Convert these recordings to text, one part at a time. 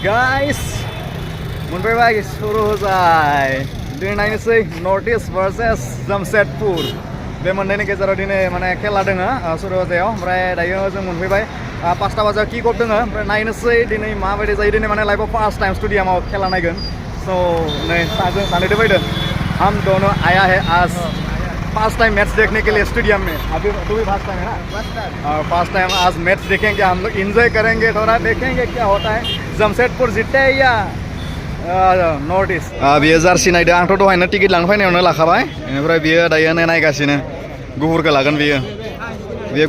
Guys, मोनफैबाय सुरु जाय दिनै नायनोसै नर्थ इस्ट वर्सेस जमशेदपुर बे मोननैनि गेजेराव दिनै माने खेला दोङो सुरु जायाव ओमफ्राय दायो जों मोनफैबाय 5टा बाजायाव किक अफ दोङो ओमफ्राय नायनोसै दिनै माबायदि जायो दिनै माने लाइभआव फार्स्ट टाइम स्टेडियामाव खेला नायगोन स' नै साजों सानैदो फैदों हम दोनों आया है आज फर्स्ट टाइम मैच देखने के लिए स्टेडियम में अभी तो भी फर्स्ट टाइम है ना और फर्स्ट टाइम आज मैच देखेंगे हम लोग एंजॉय करेंगे थोड़ा देखेंगे क्या होता है जमशेदपुर जीते या नर्थ इस्ट बियो जार्सि नायदो आंथ' दहायनो टिकेट लांनो फैनायावनो लाखाबाय बेनिफ्राय बियो दायो नायगासिनो गुफुरखौ लागोन बियो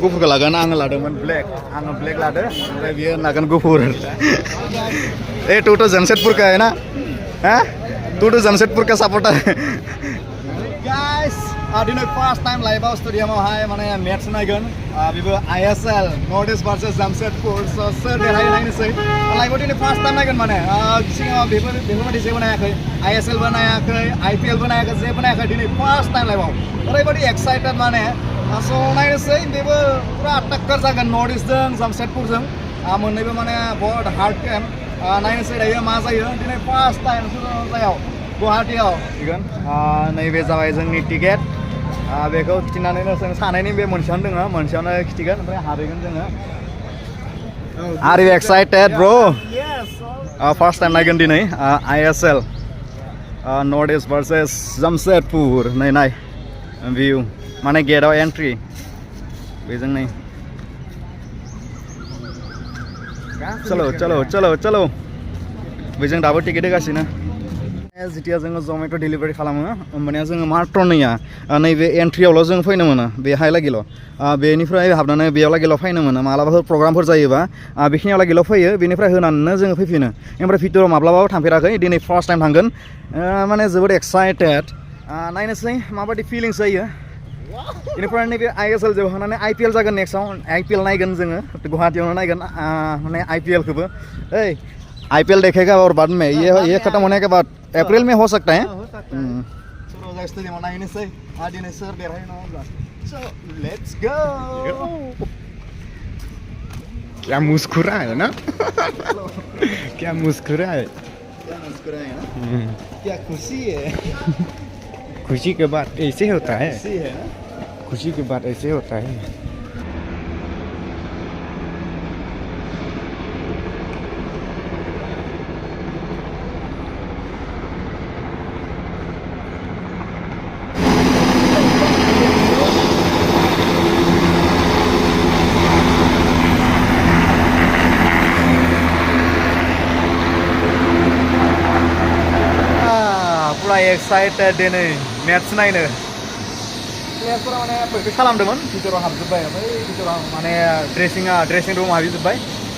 गुफुरखौ लागोन आङो लादोंमोन आङो ब्लेक लादो ओमफ्राय बियो लागोन गुफुर ए तू तो जमशेदपुर का है ना हाँ तू तो जमशेदपुर का सपोर्टर गाइस दिनै फार्स्ट टाइम लाइभआव स्टेडियामावहाय माने मेट्स नायगोन बेबो ISL north east versus Jamshedpur सोर देरहायो नायनोसै लाइभआव दिनै फार्स्ट टाइम नायगोन माने सिगाङाव बेफोरबायदि जेबो नायाखै ISL बो नायाखै IPL बो नायाखै जेबो नायाखै दिनै फार्स्ट टाइम लाइभआव ओरैबायदि एक्साइटेड माने स' नायनोसै बेबो पुरा टक्कर जागोन नर्थ इस्टजों जमशेदपुरजों मोननैबो माने बहुत हार्ड गेम नायनोसै दायो मा जायो दिनै फार्स्ट टाइम सुरु गुवाहाटीयाव फैगोन नैबे जाबाय जोंनि टिकेट बेखौ खिथिनानैनो जों सानैनि बे मोनसेयावनो दोङो मोनसेयावनो खिथिगोन ओमफ्राय हाबहैगोन जोङो आर इउ एक्साइटेड ब्र फार्स्ट टाइम नायगोन दिनै ISL north east versus Jamshedpur नाय भिउ माने गेटआव एन्ट्रि बेजों नै चलो चलो चलो चलो बेजों दाबो टिकेट होगासिनो जितिया जोङो जमेट' डिलिभारि खालामो होमबानिया जोङो मात्र नैया नैबे एन्ट्रियावल' जों फैनो मोनो बेहाय लागिल' बेनिफ्राय हाबनानै बेयाव लागिल' फैनो मोनो मालाबाफोर प्रग्रामफोर जायोबा बेखिनियाव लागिल' फैयो बेनिफ्राय होनानैनो जोङो फैफिनो ओमफ्राय भितराव माब्लाबाबो थांफेराखै दिनै फार्स्ट टाइम थांगोन माने जोबोद एक्साइटेड नायनोसै माबायदि फिलिंस जायो बेनिफ्राय नैबे ISL जोबखांनानै IPL जागोन नेक्स्टआव IPL नायगोन जोङो गुवाहाटीयावनो नायगोन माने IPL खौबो ओइ IPL देखेगा और बाद में ये खत्म होने के बाद अप्रैल में हो सकता है क्या मुस्कुरा है ना क्या मुस्कुरा है ना क्या खुशी है खुशी के बाद ऐसे होता है खुशी के बाद ऐसे होता है एक्साइटेड दिनै मेट्स नायनो प्लेयारफोरा माने प्रेक्टिस खालामदोंमोन भितराव हाबजोब्बाय ओमफ्राय भितराव माने ड्रेसिं रुमाव हाबजोब्बाय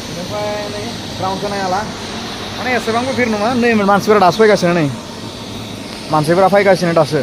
बेनिफ्राय नै ग्राउन्डखौ नायाला माने एसेबांबो भिर नङा नै मानसिफोरा दासो फैगासिनो नै मानसिफोरा फैगासिनो दासो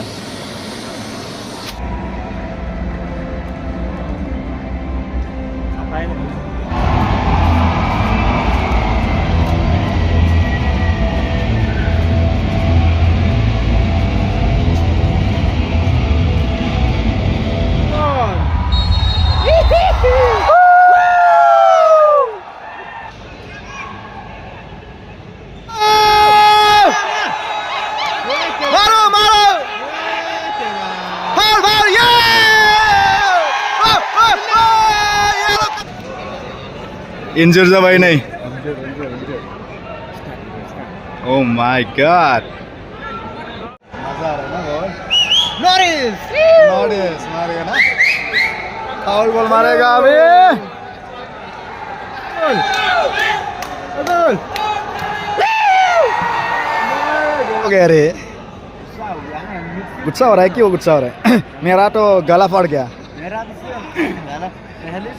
इंजर जाबाय नै ओ माय गॉड मजा आ रहा है ना बहुत नॉरिस मारेगा ना फाउल बॉल मारेगा अभी हो गया रे गुस्सा हो रहा है क्यों गुस्सा हो रहा है मेरा तो गला फट गया मेरा गला पहले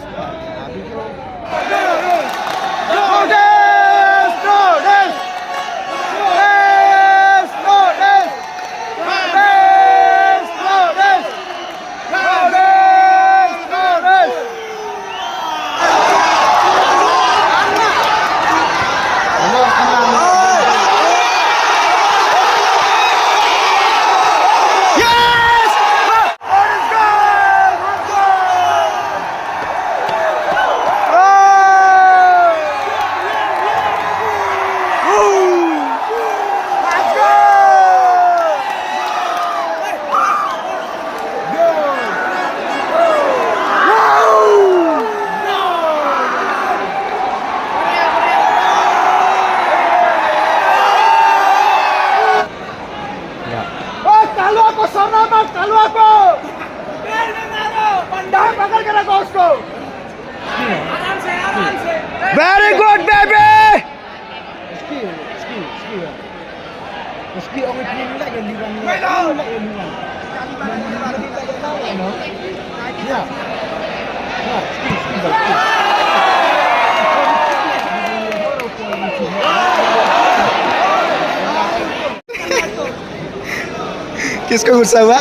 Very good, baby. Meski orang itu like yang diwan like yang diwan. Ya. Ya, किसको गुस्सा हुआ?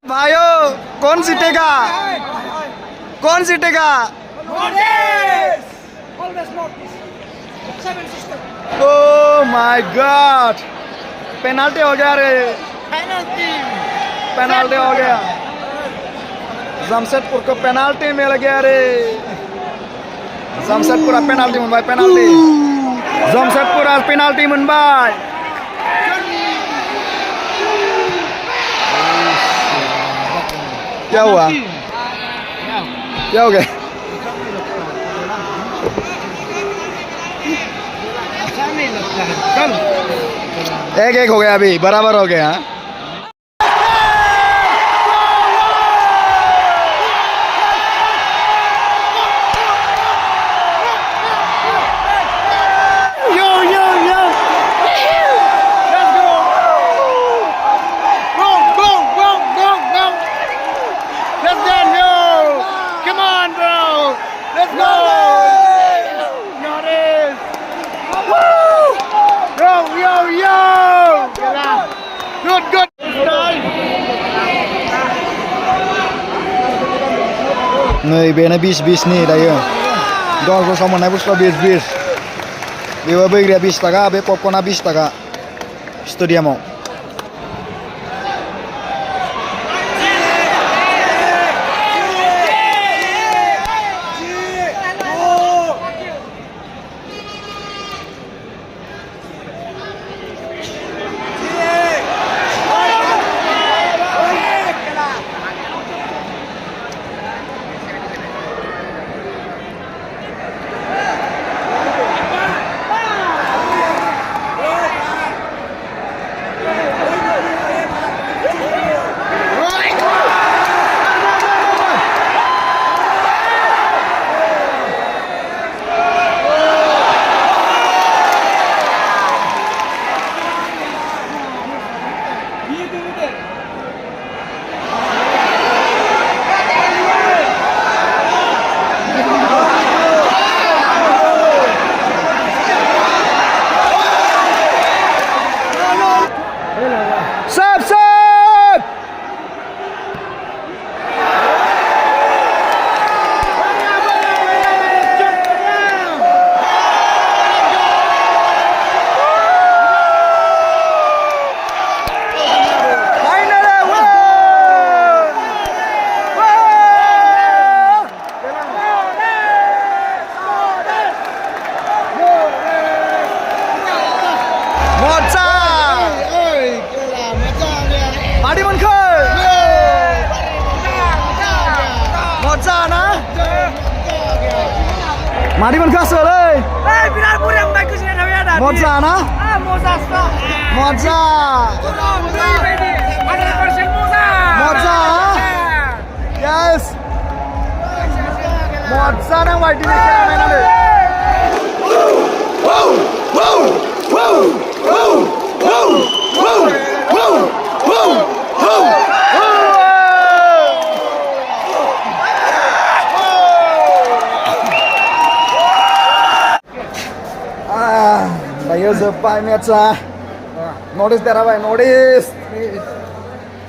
भाइयों कौन जीतेगा? कौन जीतेगा? Oh my God! पेनाल्टी हो गया रे. पेनाल्टी हो गया. जमशेदपुर को पेनाल्टी मिल गया रे. जमशेदपुर पेनाल्टी मोनबाय पेनाल्टी. जमशेदपुर पेनाल्टी मोनबाय. क्या हुआ? क्या हो गया? एक हो गया अभी बराबर हो गया. नै बेनो 20 नि दायो 10 सम मोननाय बुस्थुआ 20 बेबो बैग्रिया 20 टाका बे पपकर्नआ 20 टाका स्टेडियामाव. Mari man kasih leh. Biar kurang bagus ni dah ada. Moza na? Moza stop. Moza. 100% Moza. Moza. Yes. Moza nang white ni kaya main ada. Wow, wow, wow, wow, wow, wow, wow, wow, wow. Dayo sepai matcha. Notice दे रहा भाई notice.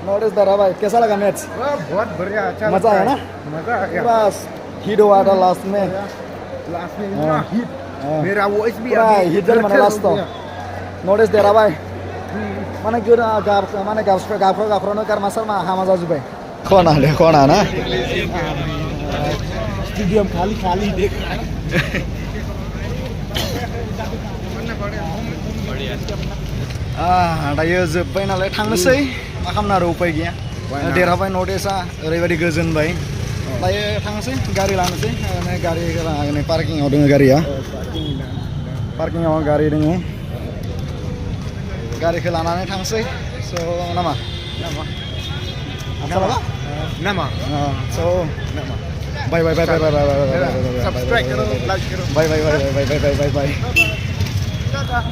Notice दे रहा भाई कैसा लगा match? बहुत बढ़िया अच्छा मजा आया ना? मजा आ गया. बस हिट हुआ था लास्ट में. लास्ट में इतना हिट. मेरा वॉइस भी हिट जल मैंने लास्ट तो. Notice दे रहा भाई. mana gur gap mana gapro no kar masal ma hama jaju bhai. Khona na. Stadium खाली देख. दायो जोब्बाय नालाय थांनोसै मा खालामनो आरो उपाय गैया देरहाबाय नटिसआ ओरैबायदि गोजोनबाय दायो थांनोसै गारि लानोसै गारि पार्किंआव दङ गारिया पार्किंआव गारि दङ गारिखौ लानानै थांसै स' नामा Nama? Nama. So bye bye bye bye bye bye bye bye Subscribe karo, like karo. bye bye bye bye bye bye bye bye bye